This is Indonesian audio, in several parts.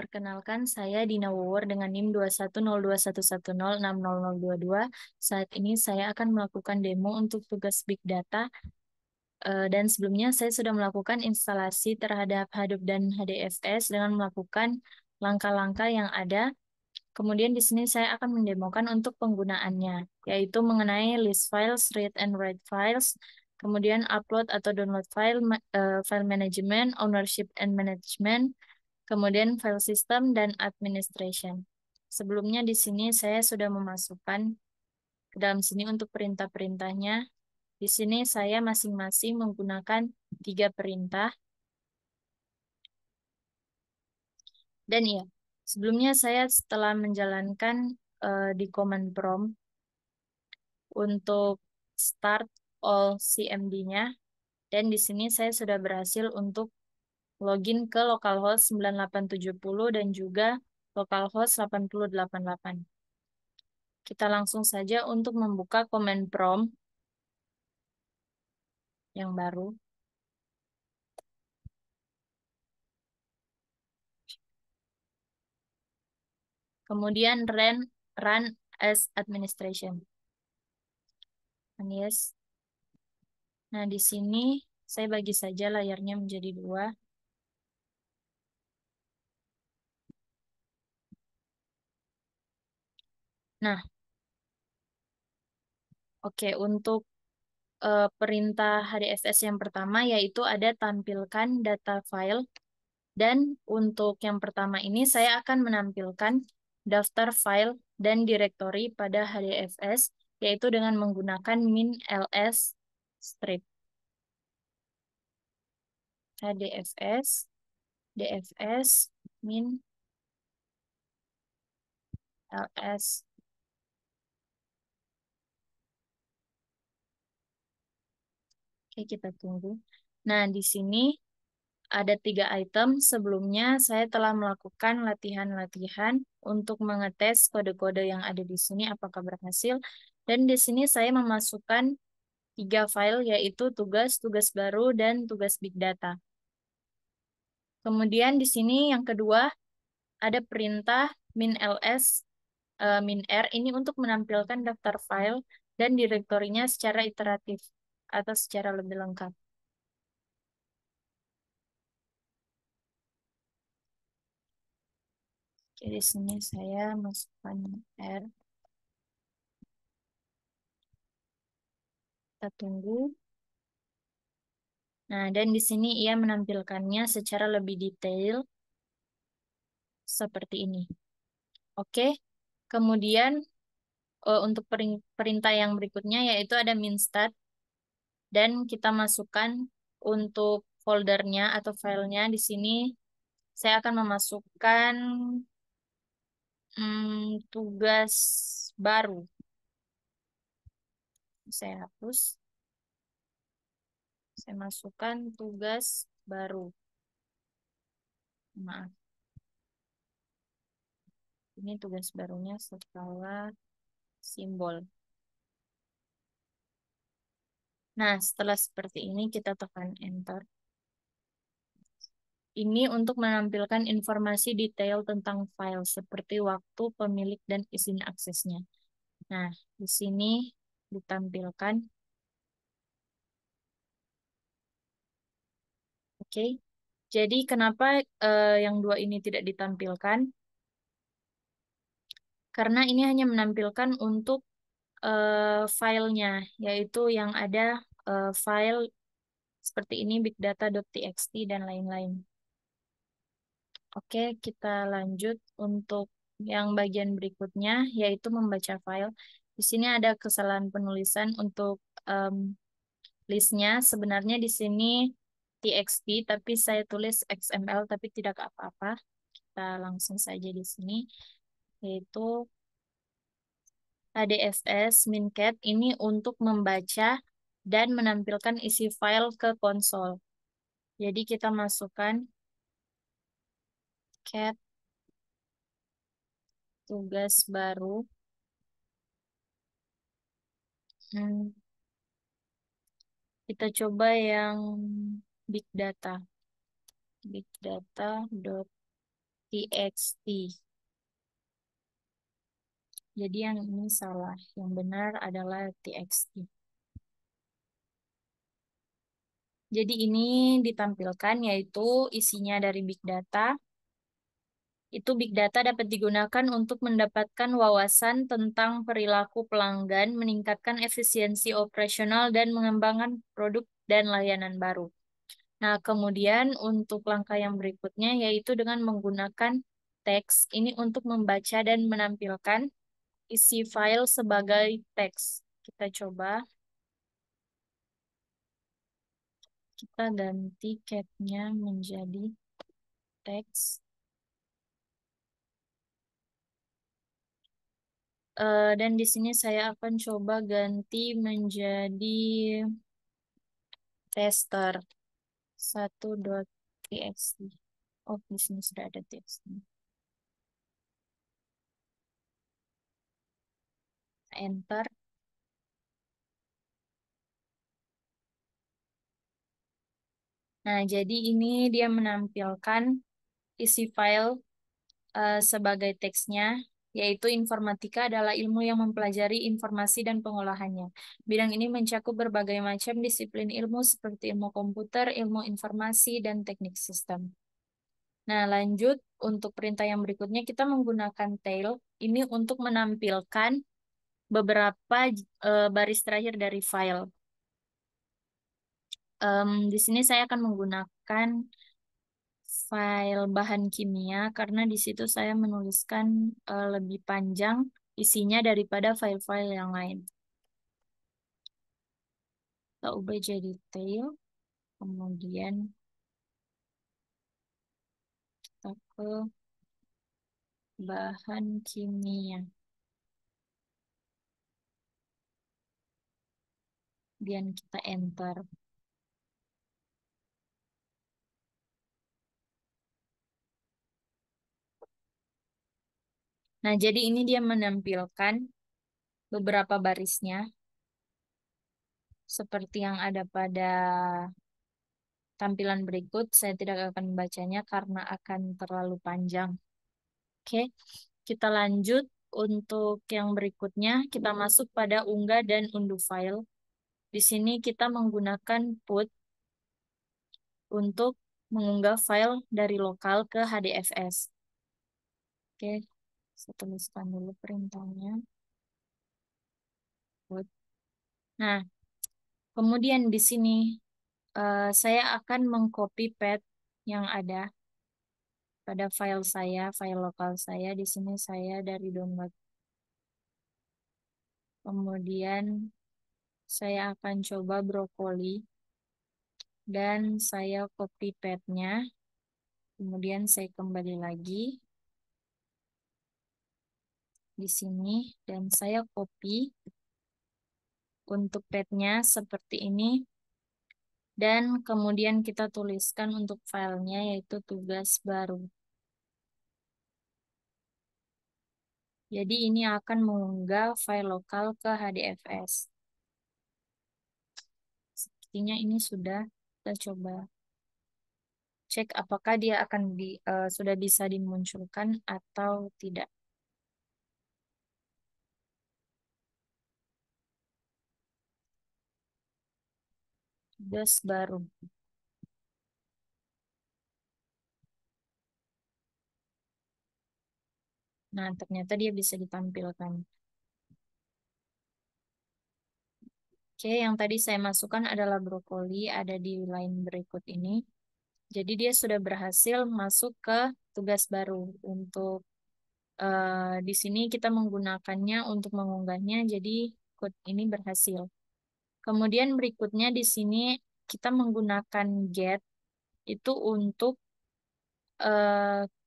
Perkenalkan, saya Dina Wuwur dengan NIM 2102111060022. Saat ini saya akan melakukan demo untuk tugas Big Data. Dan sebelumnya saya sudah melakukan instalasi terhadap Hadoop dan HDFS dengan melakukan langkah-langkah yang ada. Kemudian di sini saya akan mendemokan untuk penggunaannya, yaitu mengenai list files, read and write files, kemudian upload atau download file, file management, ownership and management, kemudian file system dan administration. Sebelumnya di sini saya sudah memasukkan ke dalam sini untuk perintah-perintahnya. Di sini saya masing-masing menggunakan 3 perintah. Dan ya, sebelumnya saya setelah menjalankan di command prompt untuk start all CMD-nya, dan di sini saya sudah berhasil untuk login ke localhost 9870 dan juga localhost 8088. Kita langsung saja untuk membuka command prompt yang baru. Kemudian run as administration. Yes. Nah, di sini saya bagi saja layarnya menjadi 2. Nah, oke, untuk perintah HDFS yang pertama yaitu ada tampilkan data file. Dan untuk yang pertama ini saya akan menampilkan daftar file dan directory pada HDFS, yaitu dengan menggunakan min ls strip. HDFS, DFS, min ls. Oke, kita tunggu. Nah, di sini ada 3 item. Sebelumnya saya telah melakukan latihan-latihan untuk mengetes kode-kode yang ada di sini apakah berhasil. Dan di sini saya memasukkan 3 file, yaitu tugas, tugas baru, dan tugas Big Data. Kemudian di sini yang kedua ada perintah min ls min r ini untuk menampilkan daftar file dan direktorinya secara iteratif atau secara lebih lengkap. Oke, di sini saya masukkan R. Kita tunggu. Nah, dan di sini ia menampilkannya secara lebih detail seperti ini. Oke. Kemudian untuk perintah yang berikutnya yaitu ada minstat, dan kita masukkan untuk foldernya atau filenya. Di sini saya akan memasukkan tugas baru. Saya hapus. Saya masukkan tugas baru. Maaf. Ini tugas barunya setelah simbol. Nah, setelah seperti ini kita tekan enter. Ini untuk menampilkan informasi detail tentang file seperti waktu, pemilik, dan izin aksesnya. Nah, di sini ditampilkan. Oke. Jadi kenapa yang 2 ini tidak ditampilkan? Karena ini hanya menampilkan untuk filenya, yaitu yang ada file seperti ini, bigdata.txt dan lain-lain. Oke, kita lanjut untuk yang bagian berikutnya, yaitu membaca file. Di sini ada kesalahan penulisan untuk listnya. Sebenarnya di sini txt, tapi saya tulis xml, tapi tidak apa-apa. Kita langsung saja di sini, yaitu HDFS mincat ini untuk membaca dan menampilkan isi file ke konsol. Jadi kita masukkan cat tugas baru. Kita coba yang big data. Big data txt. Jadi yang ini salah. Yang benar adalah txt. Jadi ini ditampilkan yaitu isinya dari big data. Itu big data dapat digunakan untuk mendapatkan wawasan tentang perilaku pelanggan, meningkatkan efisiensi operasional, dan mengembangkan produk dan layanan baru. Nah, kemudian untuk langkah yang berikutnya yaitu dengan menggunakan teks ini untuk membaca dan menampilkan isi file sebagai teks. Kita coba, kita ganti cat-nya menjadi teks. Dan di sini saya akan coba ganti menjadi tester 1.txt. Oh, di sini sudah ada txt. Enter. Nah, jadi ini dia menampilkan isi file sebagai teksnya, yaitu informatika adalah ilmu yang mempelajari informasi dan pengolahannya. Bidang ini mencakup berbagai macam disiplin ilmu seperti ilmu komputer, ilmu informasi, dan teknik sistem. Nah, lanjut untuk perintah yang berikutnya kita menggunakan tail ini untuk menampilkan beberapa baris terakhir dari file. Di sini saya akan menggunakan file bahan kimia karena di situ saya menuliskan lebih panjang isinya daripada file-file yang lain. Kita ubah jadi tail, kemudian kita ke bahan kimia. Kemudian kita enter. Nah, jadi ini dia menampilkan beberapa barisnya seperti yang ada pada tampilan berikut. Saya tidak akan membacanya karena akan terlalu panjang. Oke, kita lanjut untuk yang berikutnya. Kita masuk pada unggah dan unduh file. Di sini kita menggunakan put untuk mengunggah file dari lokal ke HDFS. Oke, saya tuliskan dulu perintahnya. Put. Nah, kemudian di sini saya akan mengcopy path yang ada pada file saya, file lokal saya. Di sini saya dari download. Kemudian saya akan coba brokoli dan saya copy path-nya. Kemudian saya kembali lagi di sini dan saya copy untuk path-nya seperti ini. Dan kemudian kita tuliskan untuk filenya yaitu tugas baru. Jadi ini akan mengunggah file lokal ke HDFS. Sepertinya ini sudah. Kita coba cek apakah dia akan sudah bisa dimunculkan atau tidak. Tugas baru. Nah, ternyata dia bisa ditampilkan. Oke, yang tadi saya masukkan adalah brokoli, ada di line berikut ini. Jadi dia sudah berhasil masuk ke tugas baru. Untuk di sini kita menggunakannya untuk mengunggahnya, jadi code ini berhasil. Kemudian berikutnya di sini kita menggunakan get itu untuk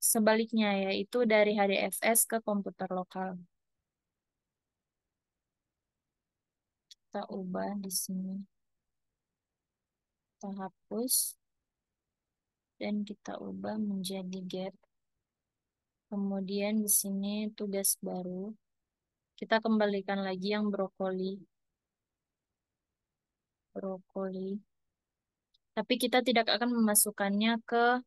sebaliknya, yaitu dari HDFS ke komputer lokal. Kita ubah di sini. Kita hapus dan kita ubah menjadi get. Kemudian di sini tugas baru. Kita kembalikan lagi yang brokoli. Brokoli. Tapi kita tidak akan memasukkannya ke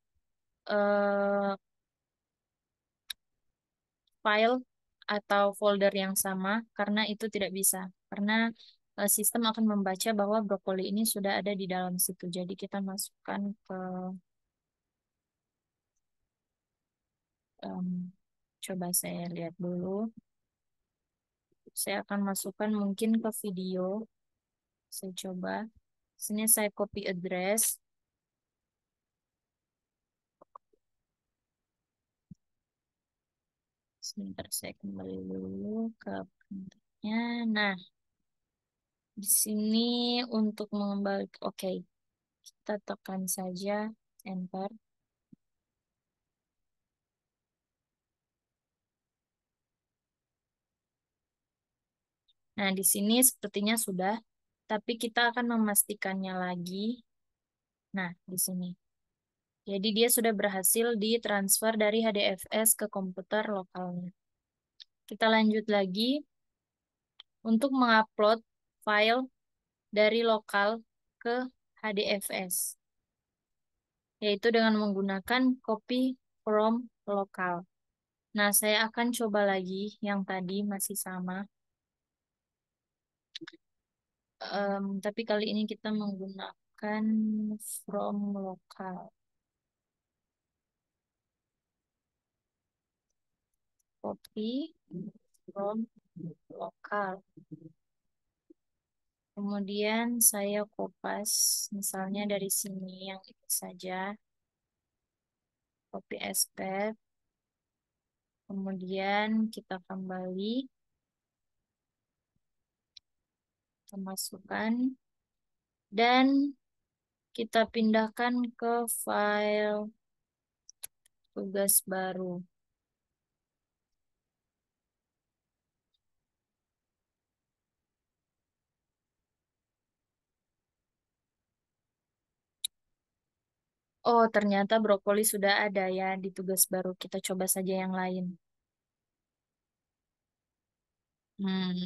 file atau folder yang sama karena itu tidak bisa. Karena sistem akan membaca bahwa brokoli ini sudah ada di dalam situ. Jadi kita masukkan ke em, coba saya lihat dulu. Saya akan masukkan mungkin ke video. Saya coba. Sini saya copy address. Sebentar saya kembali dulu ke printernya. Nah, di sini untuk mengembalikan, oke, kita tekan saja enter. Nah, di sini sepertinya sudah, tapi kita akan memastikannya lagi. Nah, di sini. Jadi dia sudah berhasil ditransfer dari HDFS ke komputer lokalnya. Kita lanjut lagi untuk mengupload file dari lokal ke HDFS, yaitu dengan menggunakan copy from lokal. Nah, saya akan coba lagi yang tadi masih sama. Tapi kali ini kita menggunakan from lokal. Copy from lokal. Kemudian saya kopas, misalnya dari sini yang itu saja. Copy as path. Kemudian kita kembali, kita masukkan, dan kita pindahkan ke file tugas baru. Oh, ternyata brokoli sudah ada ya di tugas baru. Kita coba saja yang lain. Hmm,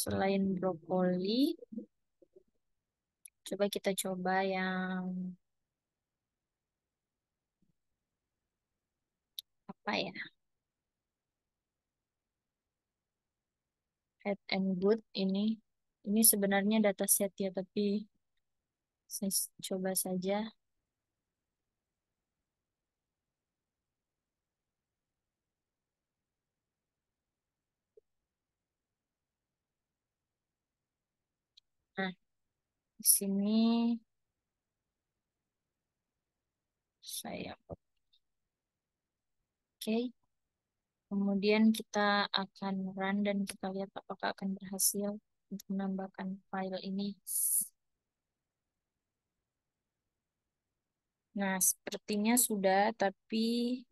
selain brokoli, coba kita coba yang apa ya? Head and good ini. Ini sebenarnya dataset ya, tapi saya coba saja. Nah, di sini saya oke. Kemudian kita akan run dan kita lihat apakah akan berhasil untuk menambahkan file ini. Nah, sepertinya sudah, tapi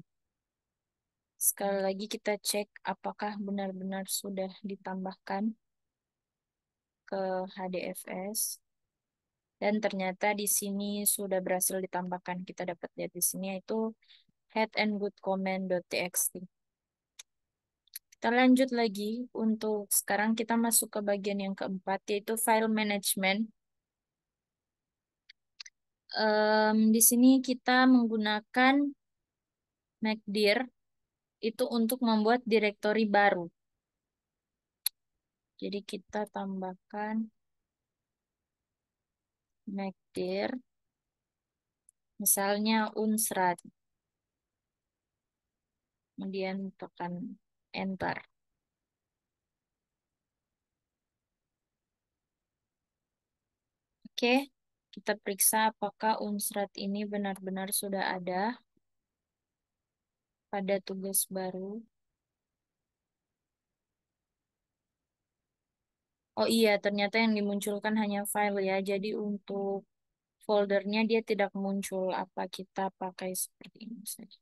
sekali lagi kita cek apakah benar-benar sudah ditambahkan ke HDFS. Dan ternyata di sini sudah berhasil ditambahkan. Kita dapat lihat di sini yaitu head and good comment.txt. Kita lanjut lagi untuk sekarang kita masuk ke bagian yang keempat yaitu file management. Di sini kita menggunakan MacDir itu untuk membuat direktori baru. Jadi kita tambahkan MacDir, misalnya unsrat, kemudian tekan enter. Oke, kita periksa apakah unsrat ini benar-benar sudah ada pada tugas baru. Oh iya, ternyata yang dimunculkan hanya file ya. Jadi untuk foldernya dia tidak muncul. Apa kita pakai seperti ini saja?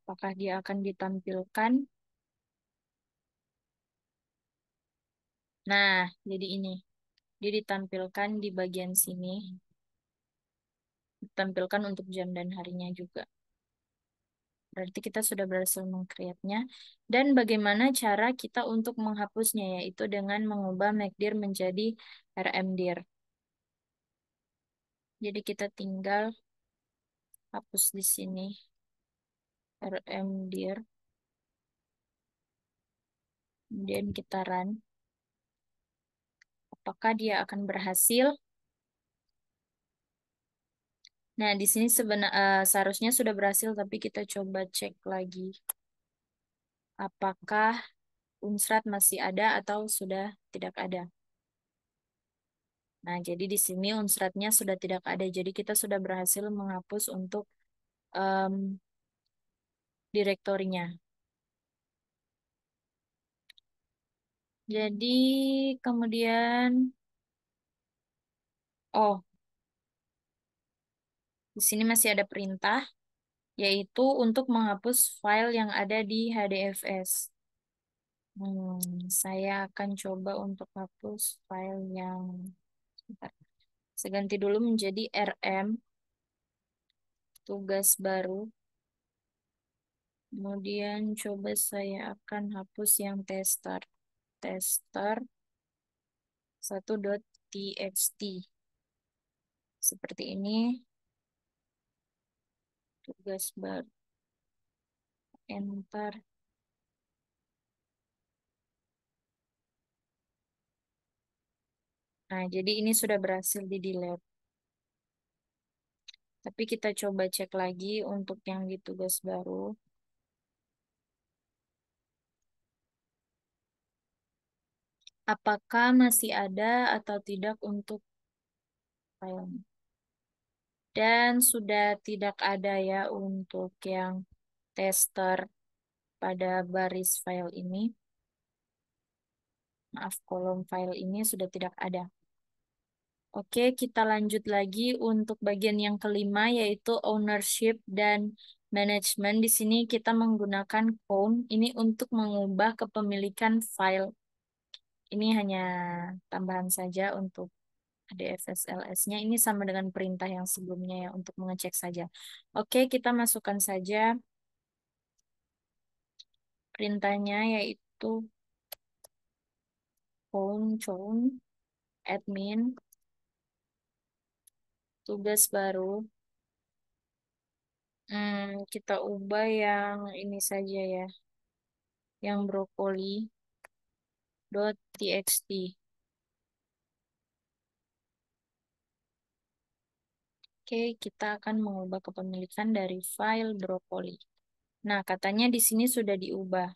Apakah dia akan ditampilkan? Nah, jadi ini. Dia ditampilkan di bagian sini. Ditampilkan untuk jam dan harinya juga. Berarti kita sudah berhasil meng-create-nya. Dan bagaimana cara kita untuk menghapusnya, yaitu dengan mengubah MacDir menjadi RMDir. Jadi kita tinggal hapus di sini. rm dir, kemudian kita run. Apakah dia akan berhasil? Nah, di sini seharusnya sudah berhasil, tapi kita coba cek lagi. Apakah Unsrat masih ada atau sudah tidak ada? Nah, jadi di sini Unsratnya sudah tidak ada. Jadi kita sudah berhasil menghapus untuk em, direktorinya. Jadi kemudian, oh, di sini masih ada perintah, yaitu untuk menghapus file yang ada di HDFS. Saya akan coba untuk hapus file yang, sebentar. Saya ganti dulu menjadi RM, tugas baru. Kemudian coba saya akan hapus yang tester. Tester 1.txt. Seperti ini, tugas baru. Enter. Nah, jadi ini sudah berhasil di-delete. Tapi kita coba cek lagi untuk yang di tugas baru. Apakah masih ada atau tidak untuk file. Dan sudah tidak ada ya untuk yang tester pada baris file ini. Maaf, kolom file ini sudah tidak ada. Oke, kita lanjut lagi untuk bagian yang kelima, yaitu ownership dan management. Di sini kita menggunakan count ini untuk mengubah kepemilikan file. Ini hanya tambahan saja untuk DFSLS-nya. Ini sama dengan perintah yang sebelumnya ya, untuk mengecek saja. Oke, kita masukkan saja perintahnya, yaitu chown admin, tugas baru. Kita ubah yang ini saja ya, yang brokoli.txt. Oke, kita akan mengubah kepemilikan dari file brokoli. Nah, katanya di sini sudah diubah.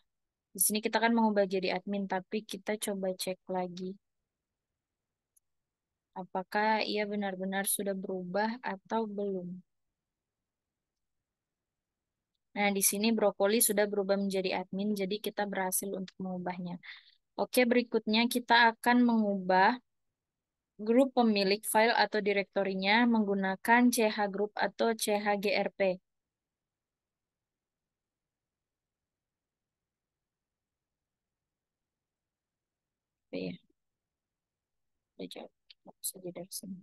Di sini kita akan mengubah jadi admin, tapi kita coba cek lagi. Apakah ia benar-benar sudah berubah atau belum? Nah, di sini brokoli sudah berubah menjadi admin, jadi kita berhasil untuk mengubahnya. Oke, berikutnya kita akan mengubah grup pemilik file atau direktorinya menggunakan chgroup atau chgrp. Oke, ya, udah jawab. Hapus saja dari sini.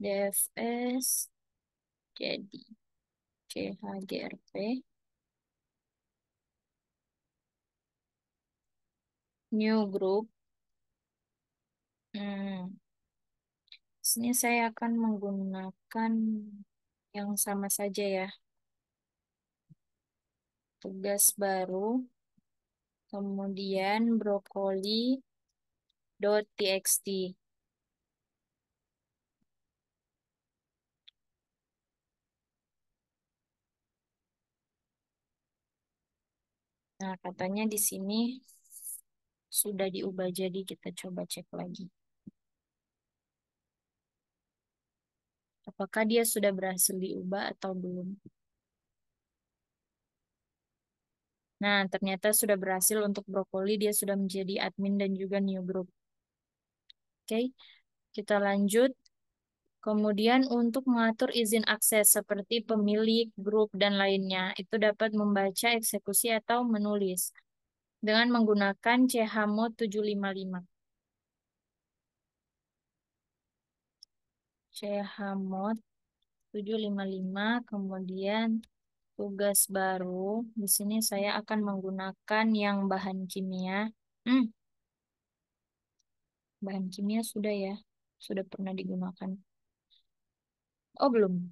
DFS jadi chgrp new group. Hmm, Sini saya akan menggunakan yang sama saja ya. Tugas baru, kemudian brokoli.txt. Nah, katanya di sini sudah diubah, jadi kita coba cek lagi. Apakah dia sudah berhasil diubah atau belum? Nah, ternyata sudah berhasil untuk brokoli, dia sudah menjadi admin dan juga new group. Oke, kita lanjut. Kemudian untuk mengatur izin akses seperti pemilik, grup, dan lainnya, itu dapat membaca, eksekusi, atau menulis dengan menggunakan chmod 755. Chmod 755, kemudian tugas baru. Di sini saya akan menggunakan yang bahan kimia. Hmm, Bahan kimia sudah ya, sudah pernah digunakan. Oh, belum.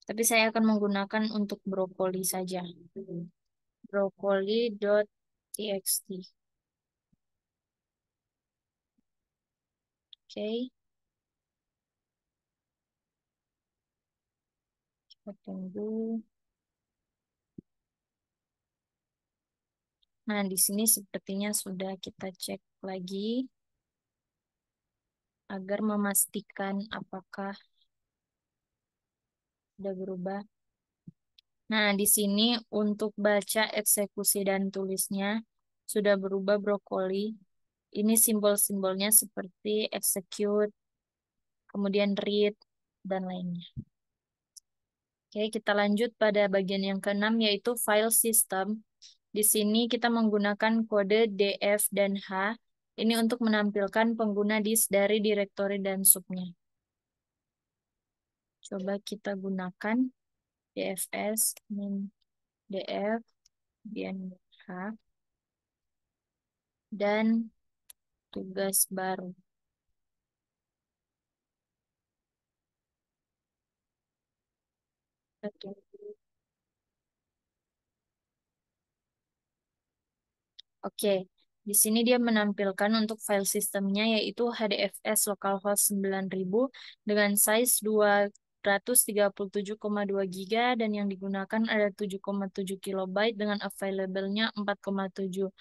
Tapi saya akan menggunakan untuk brokoli saja. Broccoli.txt. Oke, kita tunggu. Nah, di sini sepertinya sudah kita cek lagi agar memastikan apakah sudah berubah. Nah, di sini untuk baca eksekusi dan tulisnya sudah berubah brokoli. Ini simbol-simbolnya seperti execute, kemudian read, dan lainnya. Oke, kita lanjut pada bagian yang keenam yaitu file system. Di sini kita menggunakan kode df dan h. Ini untuk menampilkan pengguna disk dari direktori dan subnya. Coba kita gunakan dfs min df dan h dan tugas baru. Kita tunggu. Oke, di sini dia menampilkan untuk file sistemnya yaitu HDFS localhost 9000 dengan size 237,2 GB dan yang digunakan ada 7,7 KB dengan available-nya 4,7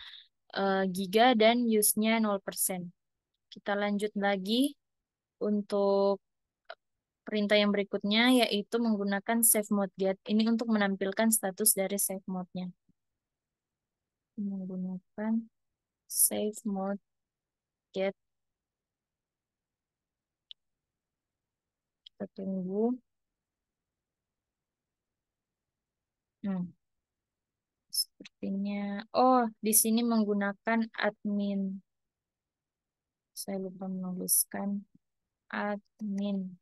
GB dan use-nya 0%. Kita lanjut lagi untuk perintah yang berikutnya yaitu menggunakan save mode get. Ini untuk menampilkan status dari save mode-nya. Menggunakan save mode get. Kita tunggu. Sepertinya, oh, di sini menggunakan admin. Saya lupa menuliskan admin.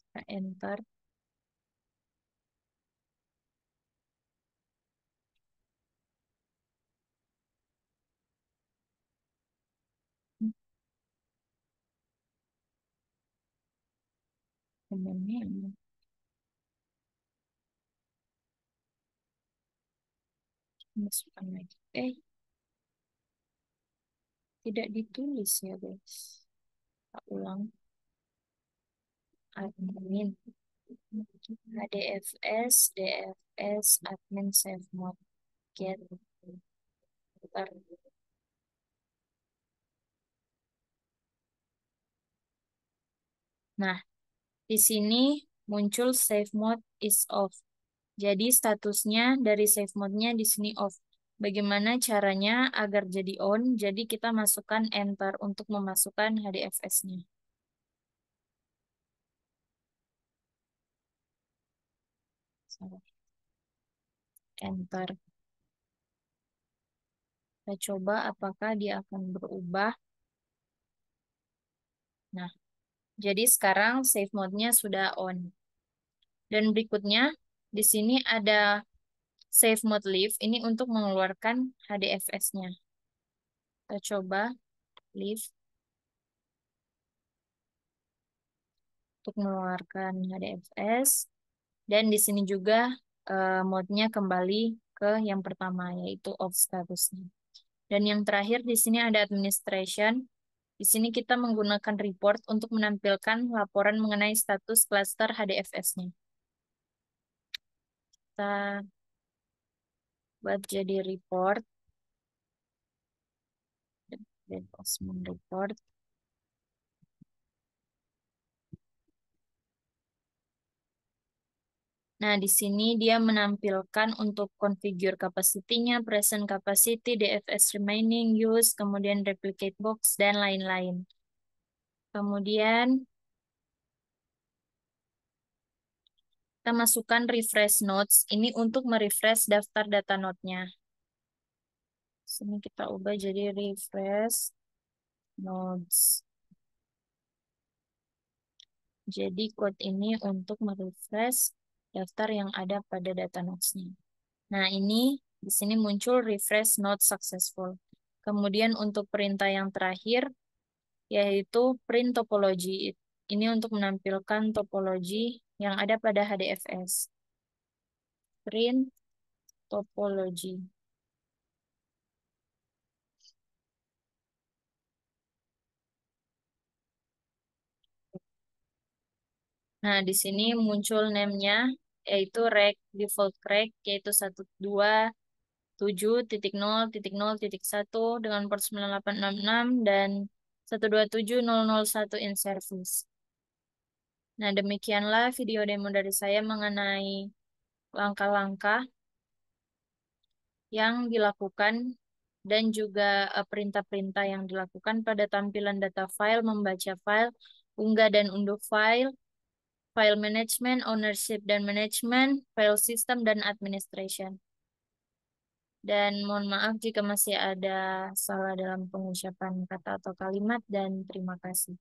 Kita enter. Kemudian masukkan lagi. Tidak ditulis ya, guys. Kita ulang. Admin. HDFS, DFS, admin save mode get. Bentar. Nah, di sini muncul save mode is off. Jadi statusnya dari save mode-nya di sini off. Bagaimana caranya agar jadi on? Jadi kita masukkan enter untuk memasukkan HDFS-nya. Enter. Kita coba apakah dia akan berubah. Nah, jadi sekarang save mode-nya sudah on. Dan berikutnya di sini ada save mode leave. Ini untuk mengeluarkan HDFS-nya. Kita coba leave untuk mengeluarkan HDFS. Dan di sini juga mode-nya kembali ke yang pertama, yaitu off statusnya. Dan yang terakhir di sini ada administration. Di sini kita menggunakan report untuk menampilkan laporan mengenai status cluster HDFS-nya. Kita buat jadi report. Dan Osmond report. Nah, di sini dia menampilkan untuk configure capacity-nya, present capacity, DFS remaining use, kemudian replicate box, dan lain-lain. Kemudian kita masukkan refresh notes. Ini untuk merefresh daftar data node-nya. Sini kita ubah jadi refresh nodes. Jadi code ini untuk merefresh daftar yang ada pada data nodes-nya. Nah, ini di sini muncul refresh node successful. Kemudian untuk perintah yang terakhir yaitu print topology. Ini untuk menampilkan topologi yang ada pada HDFS. Print topologi. Nah, di sini muncul name-nya, yaitu rack, default rack, yaitu 127.0.0.1 dengan port 9866 dan 127.001 in service. Nah, demikianlah video demo dari saya mengenai langkah-langkah yang dilakukan dan juga perintah-perintah yang dilakukan pada tampilan data file, membaca file, unggah dan unduh file, file management, ownership dan management, file system, dan administration. Dan mohon maaf jika masih ada salah dalam pengucapan kata atau kalimat, dan terima kasih.